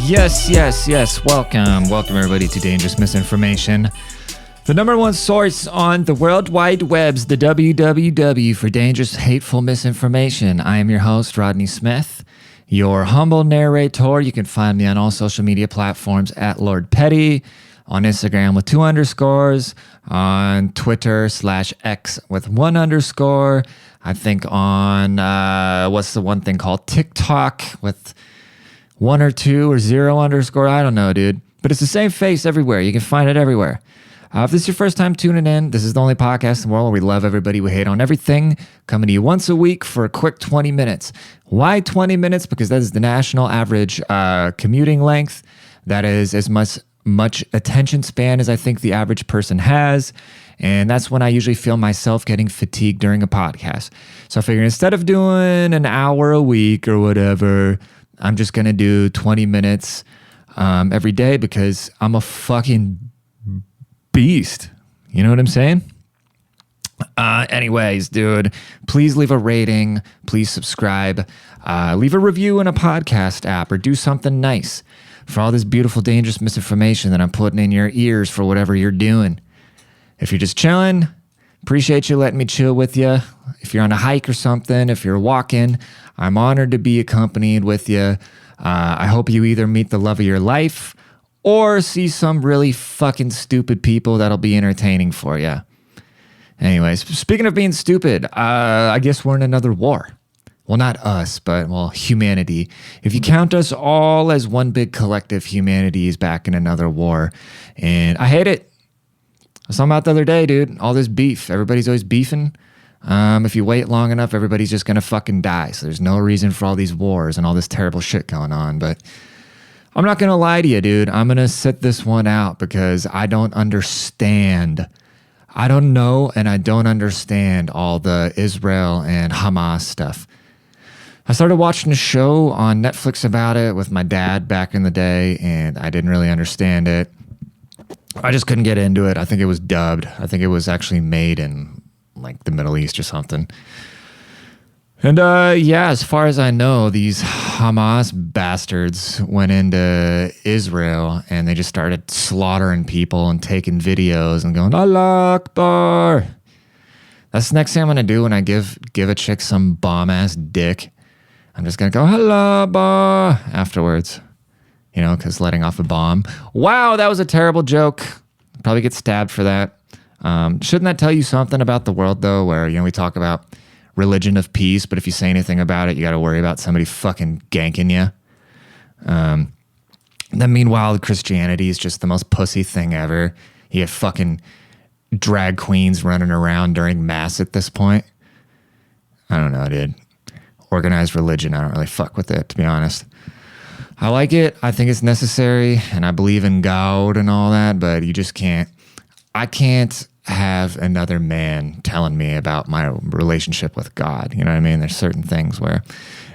Yes. Welcome everybody to Dangerous Misinformation. The number one source on the World Wide Webs, the www for dangerous, hateful misinformation. I am your host, Rodney Smith, your humble narrator. You can find me on all social media platforms at Lord Petty, on Instagram with 2 underscores, on Twitter /X with 1 underscore. I think on, what's the one thing called TikTok with 1 or 2 or 0 underscore. I don't know, dude. But it's the same face everywhere. You can find it everywhere. If this is your first time tuning in, this is the only podcast in the world where we love everybody, we hate on everything. Coming to you once a week for a quick 20 minutes. Why 20 minutes? Because that is the national average commuting length. That is as much attention span as I think the average person has. And that's when I usually feel myself getting fatigued during a podcast. So I figured instead of doing an hour a week or whatever, I'm just going to do 20 minutes every day because I'm a fucking beast. You know what I'm saying? Anyways, dude, please leave a rating. Please subscribe. Leave a review in a podcast app or do something nice for all this beautiful, dangerous misinformation that I'm putting in your ears for whatever you're doing. If you're just chilling, appreciate you letting me chill with you. If you're on a hike or something, if you're walking, I'm honored to be accompanied with you. I hope you either meet the love of your life or see some really fucking stupid people that'll be entertaining for you. Anyways, speaking of being stupid, I guess we're in another war. Well, not us, but, well, humanity. If you count us all as one big collective, humanity is back in another war. And I hate it. I saw them out the other day, dude. All this beef. Everybody's always beefing. If you wait long enough, everybody's just going to fucking die. So there's no reason for all these wars and all this terrible shit going on. But I'm not going to lie to you, dude. I'm going to sit this one out because I don't understand. I don't know and I don't understand all the Israel and Hamas stuff. I started watching a show on Netflix about it with my dad back in the day, and I didn't really understand it. I just couldn't get into it. I think it was dubbed. I think it was actually made in like the Middle East or something. And yeah, as far as I know, these Hamas bastards went into Israel and they just started slaughtering people and taking videos and going, Allah Akbar. That's the next thing I'm going to do when I give a chick some bomb-ass dick. I'm just going to go, hello, Akbar, afterwards. You know, because letting off a bomb. Wow, that was a terrible joke. Probably get stabbed for that. Shouldn't that tell you something about the world, though, where, you know, we talk about religion of peace, but if you say anything about it, you got to worry about somebody fucking ganking you. Then meanwhile, Christianity is just the most pussy thing ever. You have fucking drag queens running around during mass at this point. I don't know, dude. Organized religion, I don't really fuck with it, to be honest. I like it. I think it's necessary, and I believe in God and all that, but you just can't. I can't have another man telling me about my relationship with God. You know what I mean? There's certain things where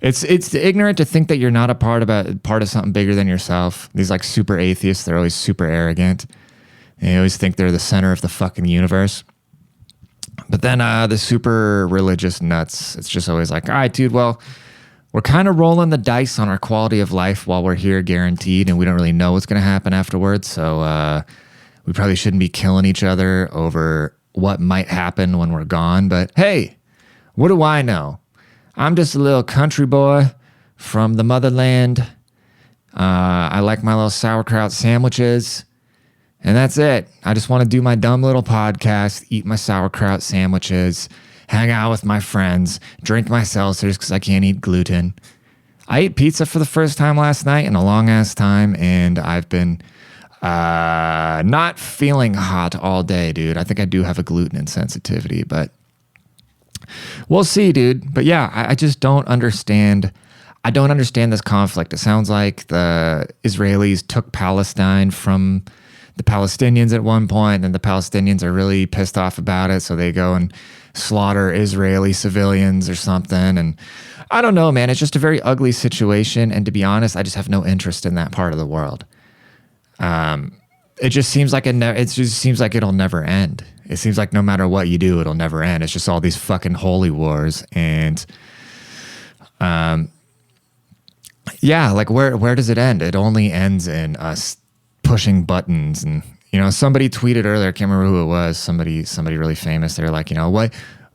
it's ignorant to think that you're not a part of something bigger than yourself. These like super atheists, they're always super arrogant. They always think they're the center of the fucking universe. But then the super religious nuts, it's just always like, all right, dude, well, we're kind of rolling the dice on our quality of life while we're here, guaranteed, and we don't really know what's going to happen afterwards. So we probably shouldn't be killing each other over what might happen when we're gone. But hey, what do I know? I'm just a little country boy from the motherland. I like my little sauerkraut sandwiches. And that's it. I just want to do my dumb little podcast, eat my sauerkraut sandwiches, hang out with my friends, drink my seltzers because I can't eat gluten. I ate pizza for the first time last night in a long-ass time, and I've been not feeling hot all day, dude. I think I do have a gluten insensitivity, but we'll see, dude. But yeah, I just don't understand. I don't understand this conflict. It sounds like the Israelis took Palestine from the Palestinians at one point, and the Palestinians are really pissed off about it, so they go and slaughter Israeli civilians or something. And I don't know, man. It's just a very ugly situation, and to be honest, I just have no interest in that part of the world. It just seems like it'll never end. It seems like no matter what you do, it'll never end. It's just all these fucking holy wars, and yeah, like where does it end? It only ends in us pushing buttons. And somebody tweeted earlier, I can't remember who it was, somebody really famous. They're like,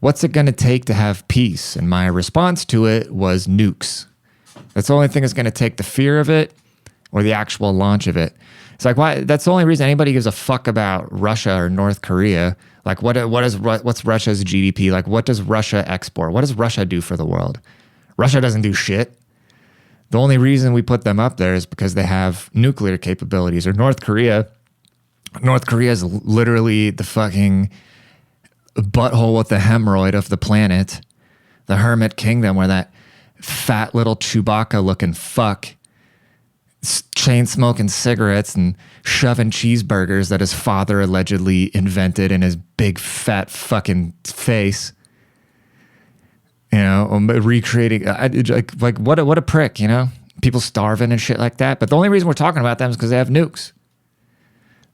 what's it gonna take to have peace? And my response to it was nukes. That's the only thing that's gonna take, the fear of it or the actual launch of it. It's like, why? That's the only reason anybody gives a fuck about Russia or North Korea. Like, what's Russia's GDP? Like, what does Russia export? What does Russia do for the world? Russia doesn't do shit. The only reason we put them up there is because they have nuclear capabilities. Or North Korea is literally the fucking butthole with the hemorrhoid of the planet. The hermit kingdom, where that fat little Chewbacca looking fuck chain smoking cigarettes and shoving cheeseburgers that his father allegedly invented in his big fat fucking face. Recreating like what a prick. People starving and shit like that. But the only reason we're talking about them is because they have nukes.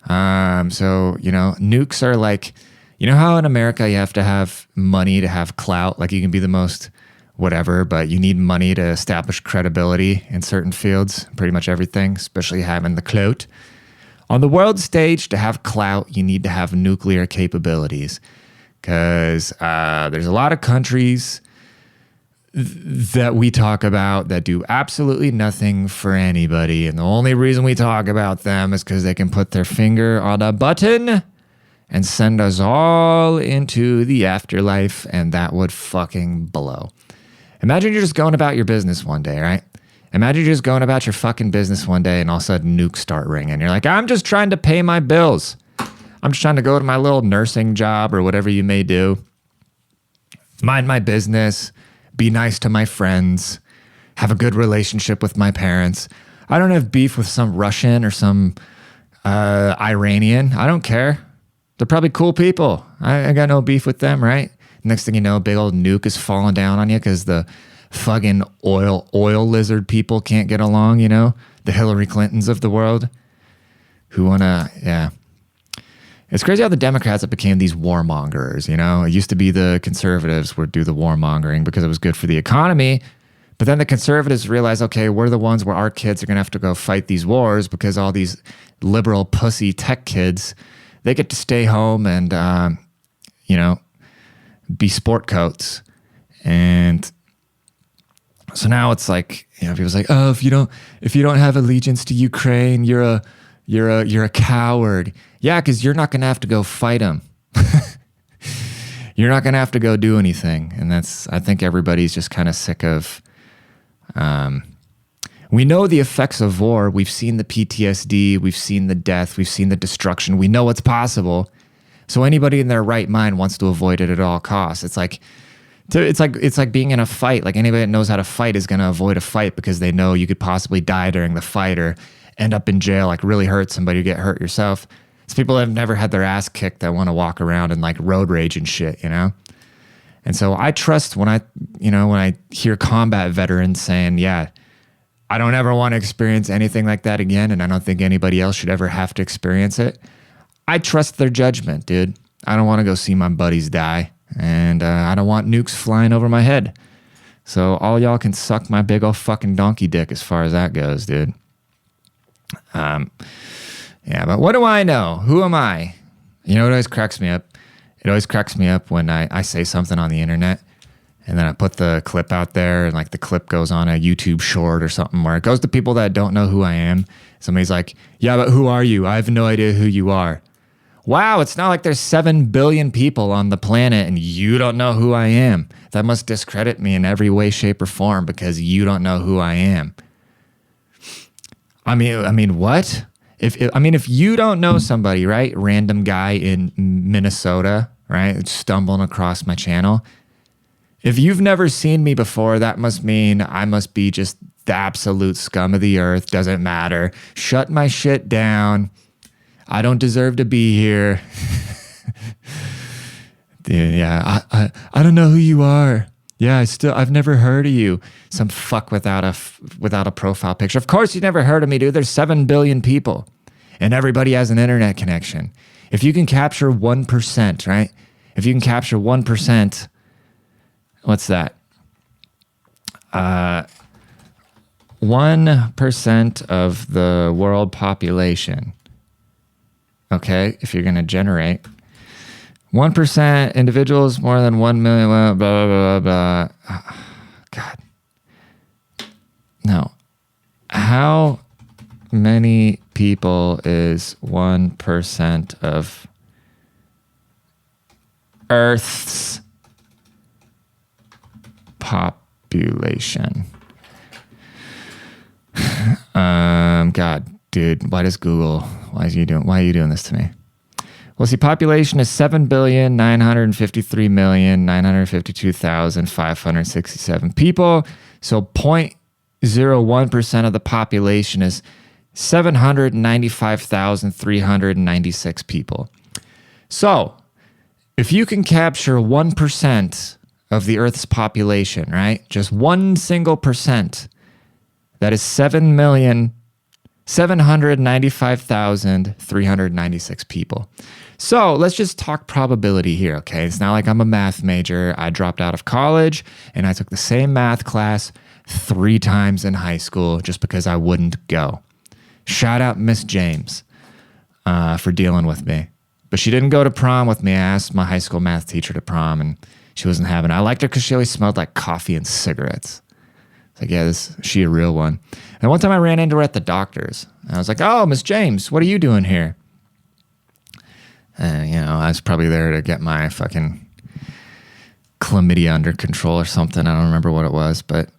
So nukes are like, how in America you have to have money to have clout. Like, you can be the most whatever, but you need money to establish credibility in certain fields, pretty much everything, especially having the clout. On the world stage, to have clout, you need to have nuclear capabilities, because there's a lot of countries that we talk about that do absolutely nothing for anybody, and the only reason we talk about them is because they can put their finger on a button and send us all into the afterlife, and that would fucking blow. Imagine you're just going about your business one day, right? Imagine you're just going about your fucking business one day and all of a sudden nukes start ringing. You're like, I'm just trying to pay my bills. I'm just trying to go to my little nursing job or whatever you may do. Mind my business. Be nice to my friends. Have a good relationship with my parents. I don't have beef with some Russian or some Iranian. I don't care. They're probably cool people. I got no beef with them, right? Next thing you know, a big old nuke is falling down on you because the fucking oil lizard people can't get along, the Hillary Clintons of the world who want to, yeah. It's crazy how the Democrats have became these warmongers, It used to be the conservatives would do the warmongering because it was good for the economy. But then the conservatives realize, okay, we're the ones where our kids are going to have to go fight these wars because all these liberal pussy tech kids, they get to stay home and, be sport coats. And so now it's like, people's like, oh, if you don't have allegiance to Ukraine, you're a coward. Yeah, because you're not going to have to go fight them. You're not going to have to go do anything. And I think everybody's just kind of sick of, we know the effects of war. We've seen the PTSD. We've seen the death. We've seen the destruction. We know it's possible. So anybody in their right mind wants to avoid it at all costs. It's like being in a fight. Like, anybody that knows how to fight is going to avoid a fight because they know you could possibly die during the fight or end up in jail, like really hurt somebody or get hurt yourself. It's people that have never had their ass kicked that want to walk around and like road rage and shit, And so I trust when I hear combat veterans saying, yeah, I don't ever want to experience anything like that again, and I don't think anybody else should ever have to experience it. I trust their judgment, dude. I don't want to go see my buddies die, and I don't want nukes flying over my head. So all y'all can suck my big old fucking donkey dick as far as that goes, dude. Yeah, but what do I know? Who am I? It always cracks me up. It always cracks me up when I say something on the internet and then I put the clip out there and like the clip goes on a YouTube short or something where it goes to people that don't know who I am. Somebody's like, yeah, but who are you? I have no idea who you are. Wow, it's not like there's 7 billion people on the planet and you don't know who I am. That must discredit me in every way, shape, or form because you don't know who I am. I mean, what? If you don't know somebody, right? Random guy in Minnesota, right? Stumbling across my channel. If you've never seen me before, that must mean I must be just the absolute scum of the earth. Doesn't matter. Shut my shit down. I don't deserve to be here. Dude, yeah, I don't know who you are. Yeah, I've never heard of you. Some fuck without a profile picture. Of course you never heard of me, dude. There's 7 billion people. And everybody has an internet connection. If you can capture 1%, right? If you can capture 1%, what's that? 1% 1% of the world population, okay, if you're going to generate 1% individuals, more than 1 million, blah, blah, blah, blah. God. No. How many people is 1% of Earth's population? God, dude, why are you doing this to me? Well, see, population is 7,953,952,567 people. So 0.01% of the population is 795,396 people. So if you can capture 1% of the Earth's population, right? Just one single percent, that is 7,795,396 people. So let's just talk probability here, okay? It's not like I'm a math major. I dropped out of college and I took the same math class 3 times in high school just because I wouldn't go. Shout out Miss James for dealing with me. But she didn't go to prom with me. I asked my high school math teacher to prom and she wasn't having it. I liked her because she always smelled like coffee and cigarettes. It's like, yeah, she a real one. And one time I ran into her at the doctor's. I was like, oh, Miss James, what are you doing here? And, I was probably there to get my fucking chlamydia under control or something. I don't remember what it was. But,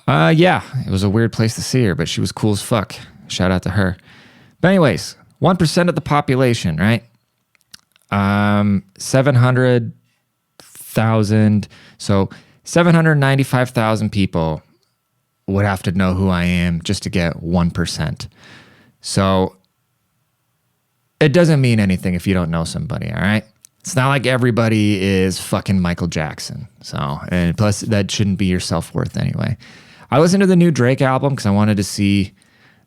yeah, it was a weird place to see her, but she was cool as fuck. Shout out to her. But anyways, 1% of the population, right? 700,000. So 795,000 people would have to know who I am just to get 1%. So it doesn't mean anything if you don't know somebody, all right? It's not like everybody is fucking Michael Jackson. So, and plus that shouldn't be your self-worth anyway. I listened to the new Drake album because I wanted to see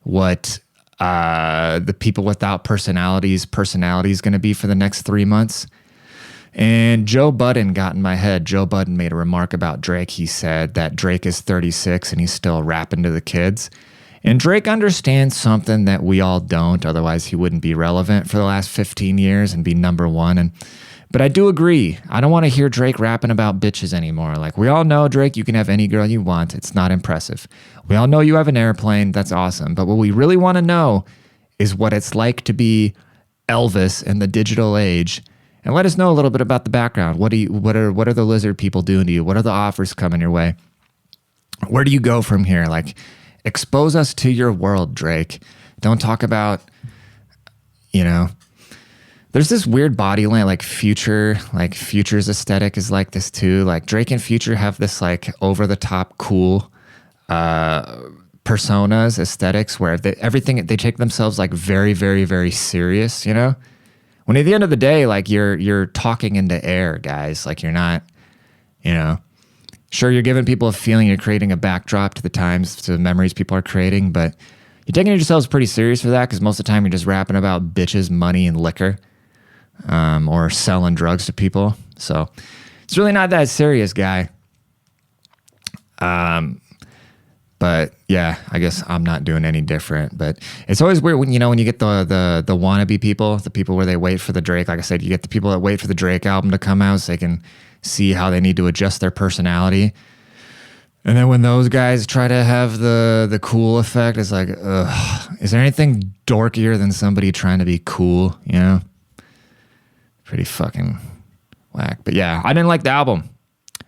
what the people without personalities is going to be for the next 3 months. And Joe Budden got in my head. Joe Budden made a remark about Drake. He said that Drake is 36 and he's still rapping to the kids. And Drake understands something that we all don't. Otherwise, he wouldn't be relevant for the last 15 years and be number one. But I do agree. I don't want to hear Drake rapping about bitches anymore. Like, we all know, Drake, you can have any girl you want. It's not impressive. We all know you have an airplane. That's awesome. But what we really want to know is what it's like to be Elvis in the digital age. And let us know a little bit about the background. What are the lizard people doing to you? What are the offers coming your way? Where do you go from here? Like, expose us to your world, Drake. Don't talk about, there's this weird body line, like Future's aesthetic is like this too. Like Drake and Future have this like over the top cool personas, aesthetics where they take themselves like very, very, very serious, When at the end of the day, like you're talking into air, guys. Like you're not, sure, you're giving people a feeling, you're creating a backdrop to the times, to the memories people are creating, but you're taking yourselves pretty serious for that because most of the time you're just rapping about bitches, money, and liquor, or selling drugs to people. So it's really not that serious, guy. But yeah, I guess I'm not doing any different. But it's always weird when you get the wannabe people, the people where they wait for the Drake. Like I said, you get the people that wait for the Drake album to come out so they can see how they need to adjust their personality. And then when those guys try to have the cool effect, it's like, ugh, is there anything dorkier than somebody trying to be cool? Pretty fucking whack. But yeah, I didn't like the album.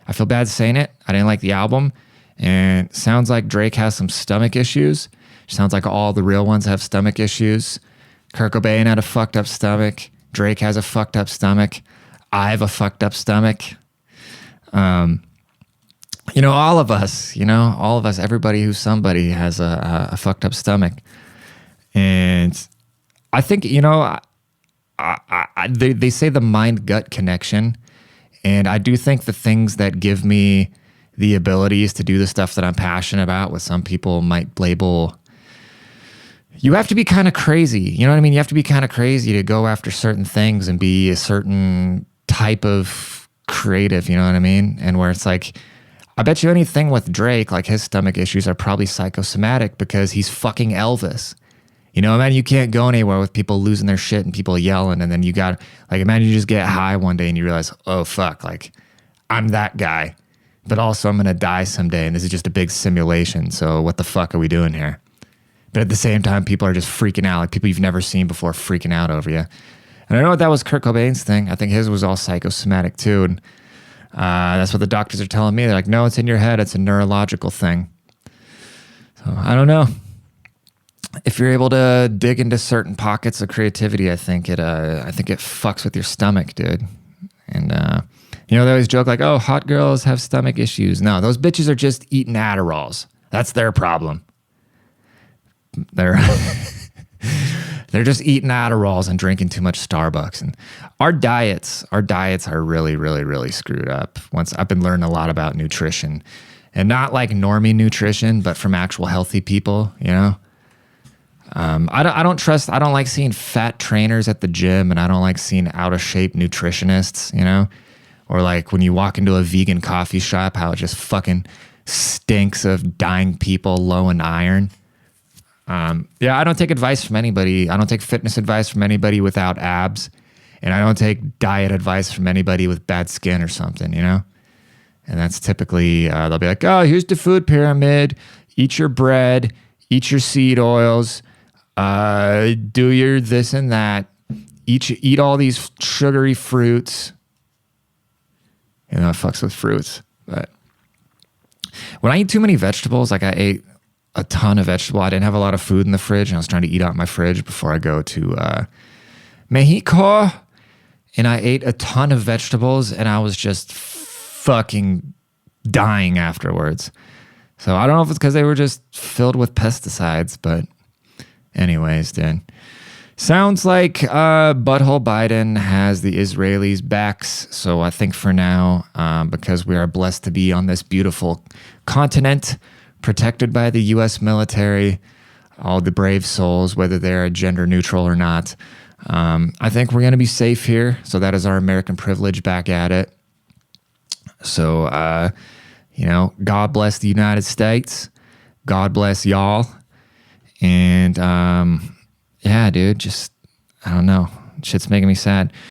I feel bad saying it. I didn't like the album. And sounds like Drake has some stomach issues. Sounds like all the real ones have stomach issues. Kurt Cobain had a fucked up stomach. Drake has a fucked up stomach. I have a fucked up stomach. All of us, everybody who's somebody has a fucked up stomach. And I think, they say the mind-gut connection. And I do think the things that give me the abilities to do the stuff that I'm passionate about, what some people might label, you have to be kind of crazy. You know what I mean? You have to be kind of crazy to go after certain things and be a certain type of creative, you know what I mean? And where it's like, I bet you anything with Drake, like his stomach issues are probably psychosomatic because he's fucking Elvis. You know, man, you can't go anywhere with people losing their shit and people yelling. And then you got, like, imagine you just get high one day and you realize, oh, fuck, like, I'm that guy. But also I'm going to die someday and this is just a big simulation. So what the fuck are we doing here? But at the same time, people are just freaking out, like people you've never seen before freaking out over you. And I know that was Kurt Cobain's thing. I think his was all psychosomatic too. And that's what the doctors are telling me. They're like, no, it's in your head. It's a neurological thing. So I don't know. If you're able to dig into certain pockets of creativity, I think it fucks with your stomach, dude. And you know, they always joke like, oh, hot girls have stomach issues. No, those bitches are just eating Adderalls. That's their problem. They're just eating Adderalls and drinking too much Starbucks. And our diets are really, really, really screwed up. Once I've been learning a lot about nutrition, and not like normie nutrition, but from actual healthy people, you know. I don't like seeing fat trainers at the gym, and I don't like seeing out of shape nutritionists, you know, or like when you walk into a vegan coffee shop, how it just fucking stinks of dying people low in iron. Yeah, I don't take advice from anybody. I don't take fitness advice from anybody without abs, and I don't take diet advice from anybody with bad skin or something, you know. And that's typically, they'll be like, oh, here's the food pyramid, eat your bread, eat your seed oils, do your this and that, eat all these sugary fruits. You know, it fucks with fruits. But when I eat too many vegetables, like I ate a ton of vegetable, I didn't have a lot of food in the fridge, and I was trying to eat out my fridge before I go to Mexico, and I ate a ton of vegetables, and I was just fucking dying afterwards. So I don't know if it's because they were just filled with pesticides, but anyways, then. Sounds like Butthole Biden has the Israelis' backs. So I think for now, because we are blessed to be on this beautiful continent, protected by the U.S. military, all the brave souls, whether they're gender neutral or not, I think we're going to be safe here. So that is our American privilege back at it. So, you know, God bless the United States. God bless y'all. And, yeah, dude, just, I don't know. Shit's making me sad.